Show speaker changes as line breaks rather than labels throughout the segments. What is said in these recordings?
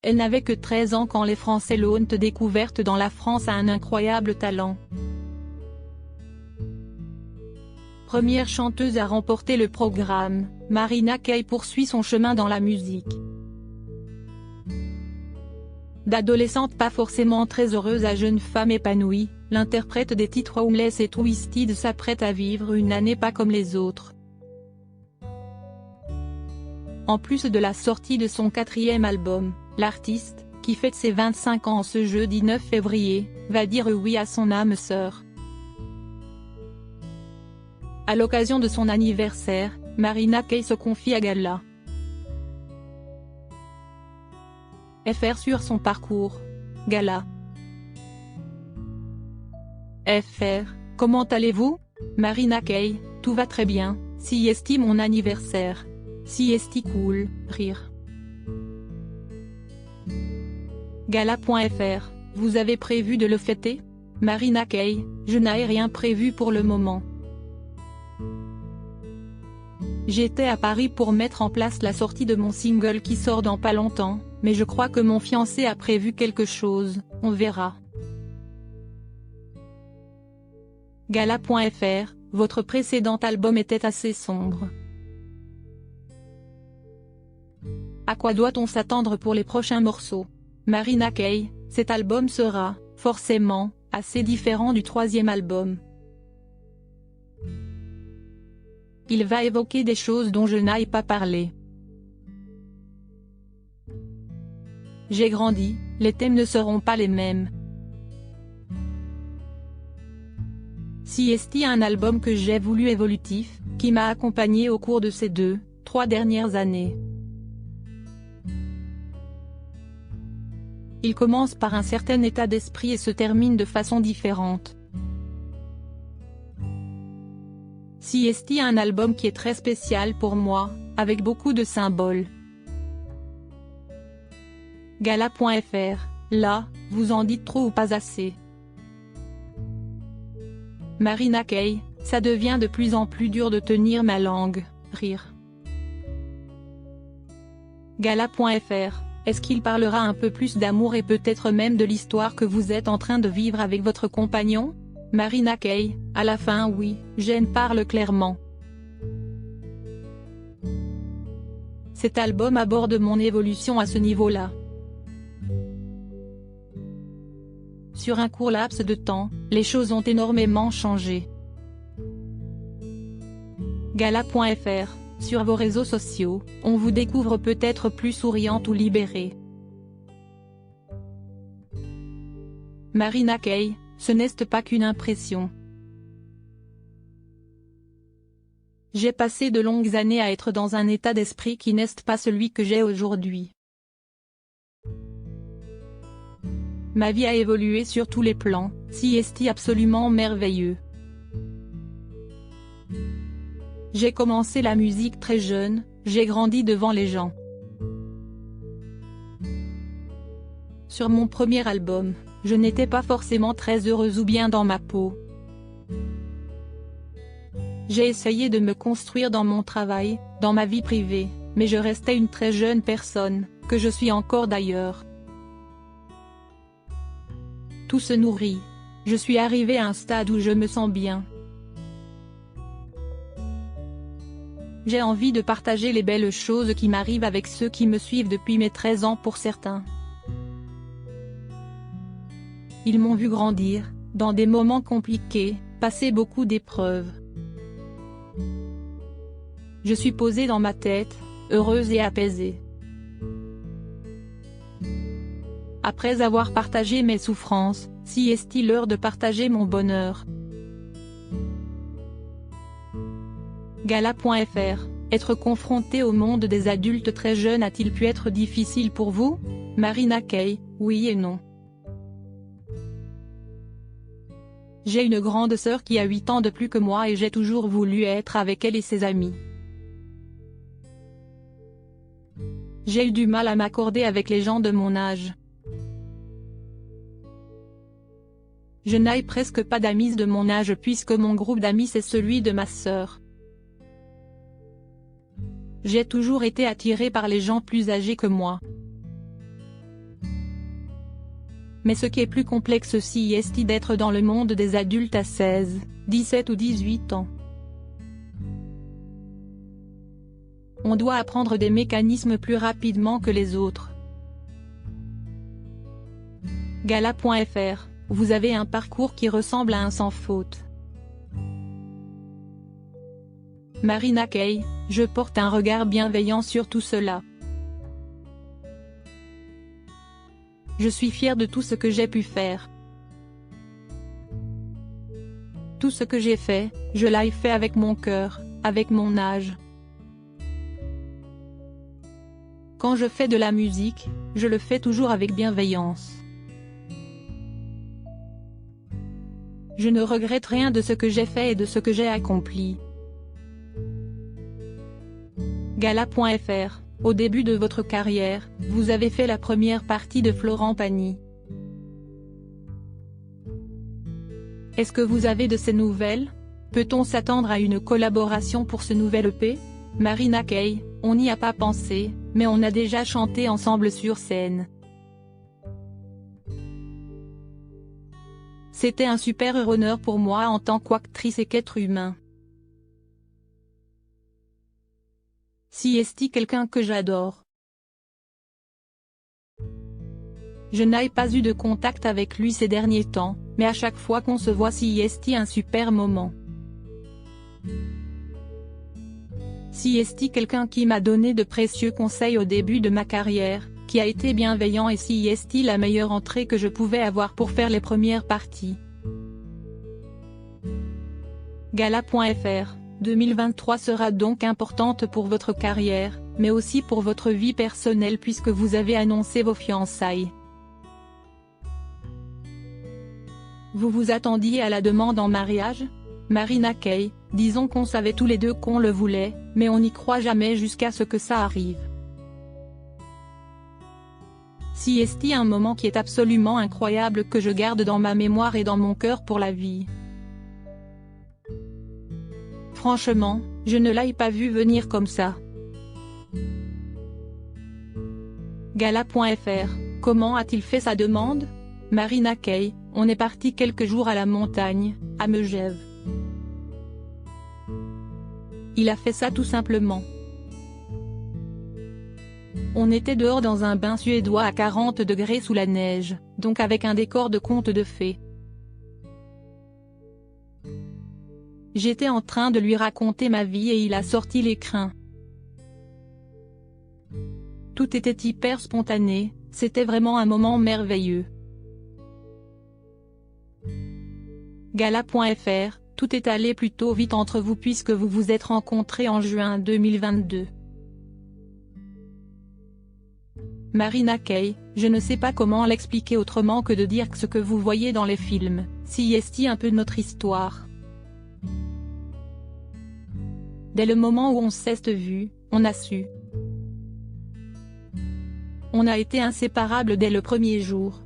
Elle n'avait que 13 ans quand les Français l'ont découverte dans la France à un incroyable talent. Première chanteuse à remporter le programme, Marina Kaye poursuit son chemin dans la musique. D'adolescente pas forcément très heureuse à jeune femme épanouie, l'interprète des titres Homeless et Twisted s'apprête à vivre une année pas comme les autres. En plus de la sortie de son 4e album, l'artiste, qui fête ses 25 ans ce jeudi 9 février, va dire oui à son âme sœur. À l'occasion de son anniversaire, Marina Kaye se confie à Gala. FR sur son parcours. Gala. FR, comment allez-vous? Marina Kaye, tout va très bien, si est mon anniversaire. Si est cool, rire. Gala.fr, vous avez prévu de le fêter? Marina Kaye, je n'ai rien prévu pour le moment. J'étais à Paris pour mettre en place la sortie de mon single qui sort dans pas longtemps, mais je crois que mon fiancé a prévu quelque chose, on verra. Gala.fr, votre précédent album était assez sombre. À quoi doit-on s'attendre pour les prochains morceaux? Marina Kaye, cet album sera, forcément, assez différent du 3e album. Il va évoquer des choses dont je n'ai pas parlé. J'ai grandi, les thèmes ne seront pas les mêmes. Si est un album que j'ai voulu évolutif, qui m'a accompagné au cours de ces 2-3 dernières années. Il commence par un certain état d'esprit et se termine de façon différente. Si est un album qui est très spécial pour moi, avec beaucoup de symboles. Gala.fr, là, vous en dites trop ou pas assez. Marina Kaye, ça devient de plus en plus dur de tenir ma langue, rire. Gala.fr, est-ce qu'il parlera un peu plus d'amour et peut-être même de l'histoire que vous êtes en train de vivre avec votre compagnon? Marina Kaye, à la fin oui, j'en parle clairement. Cet album aborde mon évolution à ce niveau-là. Sur un court laps de temps, les choses ont énormément changé. Gala.fr, sur vos réseaux sociaux, on vous découvre peut-être plus souriante ou libérée. Marina Kaye, ce n'est pas qu'une impression. J'ai passé de longues années à être dans un état d'esprit qui n'est pas celui que j'ai aujourd'hui. Ma vie a évolué sur tous les plans, si est absolument merveilleux. J'ai commencé la musique très jeune, j'ai grandi devant les gens. Sur mon premier album, je n'étais pas forcément très heureuse ou bien dans ma peau. J'ai essayé de me construire dans mon travail, dans ma vie privée, mais je restais une très jeune personne, que je suis encore d'ailleurs. Tout se nourrit. Je suis arrivée à un stade où je me sens bien. J'ai envie de partager les belles choses qui m'arrivent avec ceux qui me suivent depuis mes 13 ans pour certains. Ils m'ont vu grandir, dans des moments compliqués, passer beaucoup d'épreuves. Je suis posée dans ma tête, heureuse et apaisée. Après avoir partagé mes souffrances, si est-il l'heure de partager mon bonheur. Gala.fr, être confronté au monde des adultes très jeunes a-t-il pu être difficile pour vous? Marina Kaye, oui et non. J'ai une grande sœur qui a 8 ans de plus que moi et j'ai toujours voulu être avec elle et ses amis. J'ai eu du mal à m'accorder avec les gens de mon âge. Je n'ai presque pas d'amis de mon âge puisque mon groupe d'amis c'est celui de ma sœur. J'ai toujours été attirée par les gens plus âgés que moi. mais ce qui est plus complexe aussi est d'être dans le monde des adultes à 16, 17 ou 18 ans. On doit apprendre des mécanismes plus rapidement que les autres. Gala.fr, vous avez un parcours qui ressemble à un sans faute. Marina Kaye, je porte un regard bienveillant sur tout cela. Je suis fière de tout ce que j'ai pu faire. Tout ce que j'ai fait, je l'ai fait avec mon cœur, avec mon âge. Quand je fais de la musique, je le fais toujours avec bienveillance. Je ne regrette rien de ce que j'ai fait et de ce que j'ai accompli. Gala.fr, au début de votre carrière, vous avez fait la première partie de Florent Pagny. Est-ce que vous avez de ces nouvelles? Peut-on s'attendre à une collaboration pour ce nouvel EP? Marina Kaye, on n'y a pas pensé, mais on a déjà chanté ensemble sur scène. C'était un super honneur pour moi en tant qu'actrice et qu'être humain. Si est-il quelqu'un que j'adore. Je n'ai pas eu de contact avec lui ces derniers temps, mais à chaque fois qu'on se voit si est-il un super moment. Si est-il quelqu'un qui m'a donné de précieux conseils au début de ma carrière, qui a été bienveillant et si est-il la meilleure entrée que je pouvais avoir pour faire les premières parties. Gala.fr, 2023 sera donc importante pour votre carrière, mais aussi pour votre vie personnelle puisque vous avez annoncé vos fiançailles. Vous vous attendiez à la demande en mariage? Marina Kaye, disons qu'on savait tous les deux qu'on le voulait, mais on n'y croit jamais jusqu'à ce que ça arrive. Si est-il un moment qui est absolument incroyable que je garde dans ma mémoire et dans mon cœur pour la vie. Franchement, je ne l'ai pas vu venir comme ça. Gala.fr, comment a-t-il fait sa demande? Marina Kaye, on est parti quelques jours à la montagne, à Megève. Il a fait ça tout simplement. On était dehors dans un bain suédois à 40 degrés sous la neige, donc avec un décor de conte de fées. J'étais en train de lui raconter ma vie et il a sorti l'écrin. Tout était hyper spontané, c'était vraiment un moment merveilleux. Gala.fr, tout est allé plutôt vite entre vous puisque vous vous êtes rencontrés en juin 2022. Marina Kaye, je ne sais pas comment l'expliquer autrement que de dire que ce que vous voyez dans les films, si est un peu notre histoire. Dès le moment où on s'est vu, on a su. On a été inséparables dès le premier jour.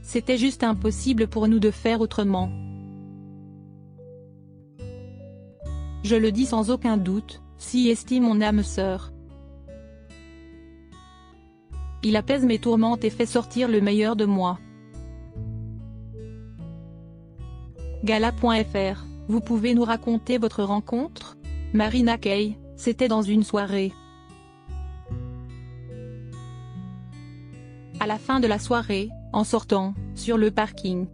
C'était juste impossible pour nous de faire autrement. Je le dis sans aucun doute, si est mon âme sœur. Il apaise mes tourmentes et fait sortir le meilleur de moi. Gala.fr, vous pouvez nous raconter votre rencontre? Marina Kaye, c'était dans une soirée. À la fin de la soirée, en sortant, sur le parking.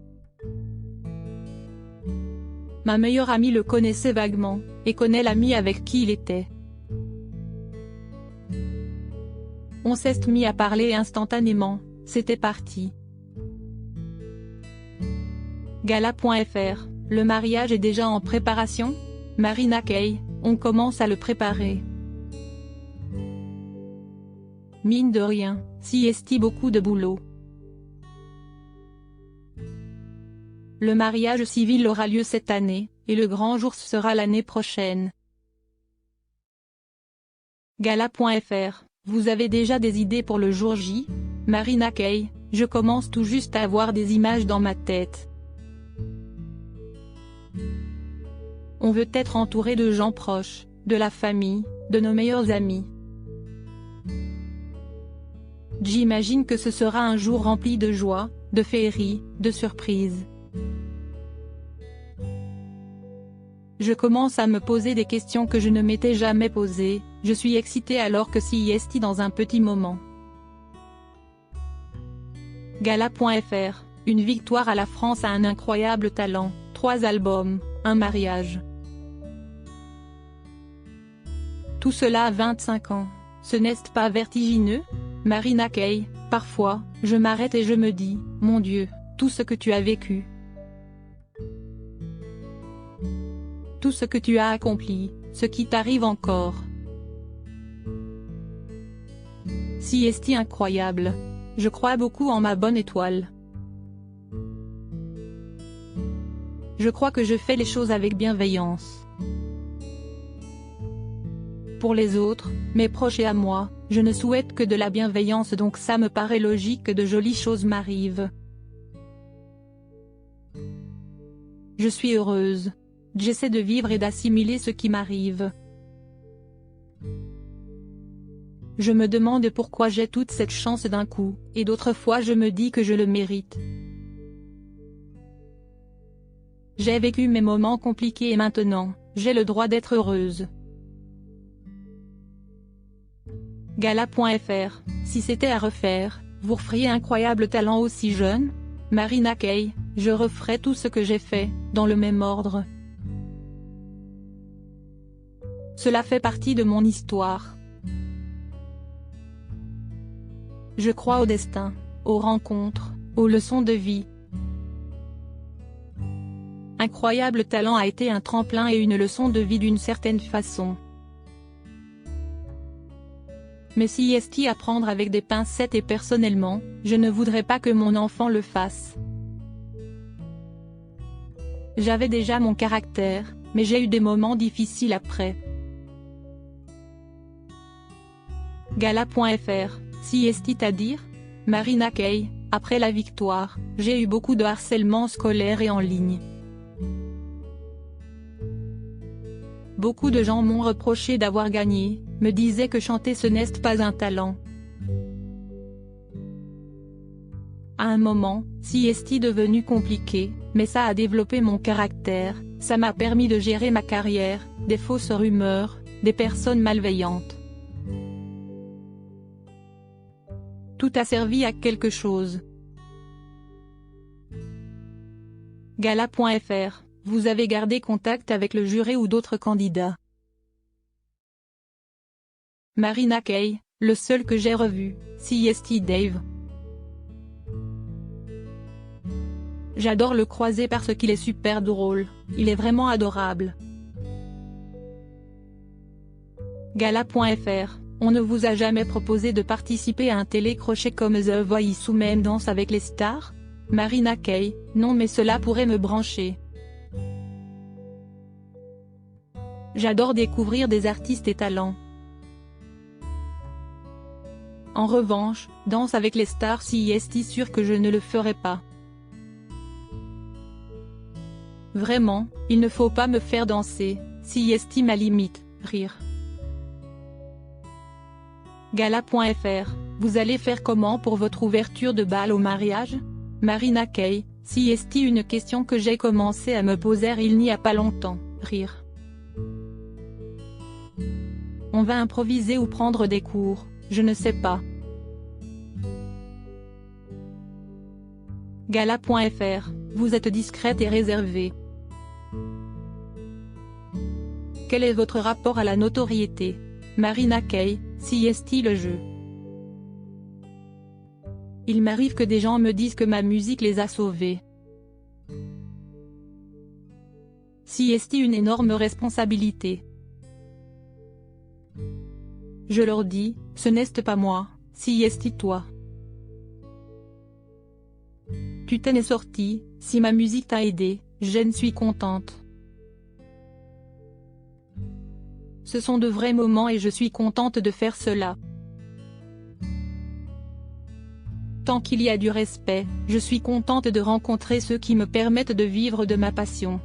Ma meilleure amie le connaissait vaguement, et connaît l'ami avec qui il était. On s'est mis à parler instantanément, c'était parti. Gala.fr, le mariage est déjà en préparation? Marina Kaye, on commence à le préparer. Mine de rien, si est beaucoup de boulot. Le mariage civil aura lieu cette année, et le grand jour sera l'année prochaine. Gala.fr, vous avez déjà des idées pour le jour J? Marina Kaye, je commence tout juste à avoir des images dans ma tête. On veut être entouré de gens proches, de la famille, de nos meilleurs amis. J'imagine que ce sera un jour rempli de joie, de féerie, de surprises. Je commence à me poser des questions que je ne m'étais jamais posées, je suis excitée alors que CIST dans un petit moment. Gala.fr, une victoire à la France a un incroyable talent, 3 albums, un mariage. Tout cela à 25 ans, ce n'est pas vertigineux? Marina Kaye, parfois, je m'arrête et je me dis, mon Dieu, tout ce que tu as vécu. Tout ce que tu as accompli, ce qui t'arrive encore. CIST incroyable. Je crois beaucoup en ma bonne étoile. Je crois que je fais les choses avec bienveillance. Pour les autres, mes proches et à moi, je ne souhaite que de la bienveillance, donc ça me paraît logique que de jolies choses m'arrivent. Je suis heureuse. J'essaie de vivre et d'assimiler ce qui m'arrive. Je me demande pourquoi j'ai toute cette chance d'un coup, et d'autres fois je me dis que je le mérite. J'ai vécu mes moments compliqués et maintenant, j'ai le droit d'être heureuse. Gala.fr, si c'était à refaire, vous referiez incroyable talent aussi jeune? Marina Kaye, je referais tout ce que j'ai fait, dans le même ordre. Cela fait partie de mon histoire. Je crois au destin, aux rencontres, aux leçons de vie. Incroyable talent a été un tremplin et une leçon de vie d'une certaine façon. Mais CIST à prendre avec des pincettes et personnellement, je ne voudrais pas que mon enfant le fasse. J'avais déjà mon caractère, mais j'ai eu des moments difficiles après. Gala.fr, CIST à dire? Marina Kaye, après la victoire, j'ai eu beaucoup de harcèlement scolaire et en ligne. Beaucoup de gens m'ont reproché d'avoir gagné, me disaient que chanter ce n'est pas un talent. À un moment, CIST devenu compliqué, mais ça a développé mon caractère, ça m'a permis de gérer ma carrière, des fausses rumeurs, des personnes malveillantes. Tout a servi à quelque chose. Gala.fr, vous avez gardé contact avec le jury ou d'autres candidats? Marina Kaye, le seul que j'ai revu, CIST Dave. J'adore le croiser parce qu'il est super drôle, il est vraiment adorable. Gala.fr, on ne vous a jamais proposé de participer à un télécrochet comme The Voice ou même Danse avec les stars? Marina Kaye, non, mais cela pourrait me brancher. J'adore découvrir des artistes et talents. En revanche, Danse avec les stars, CIST sûr que je ne le ferai pas. Vraiment, il ne faut pas me faire danser, CIST ma limite, rire. Gala.fr, vous allez faire comment pour votre ouverture de bal au mariage? Marina Kaye, CIST une question que j'ai commencé à me poser il n'y a pas longtemps, rire. On va improviser ou prendre des cours, je ne sais pas. Gala.fr, vous êtes discrète et réservée. Quel est votre rapport à la notoriété? Marina Kaye, CIST le jeu. Il m'arrive que des gens me disent que ma musique les a sauvés. CIST une énorme responsabilité. Je leur dis, ce n'est pas moi, CIST toi. Tu t'en es sorti, si ma musique t'a aidé, je ne suis contente. Ce sont de vrais moments et je suis contente de faire cela. Tant qu'il y a du respect, je suis contente de rencontrer ceux qui me permettent de vivre de ma passion.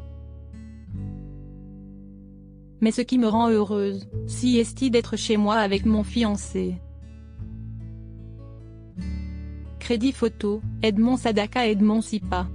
Mais ce qui me rend heureuse, CIST d'être chez moi avec mon fiancé. Crédit photo, Edmond Sadaka Edmond Sipa.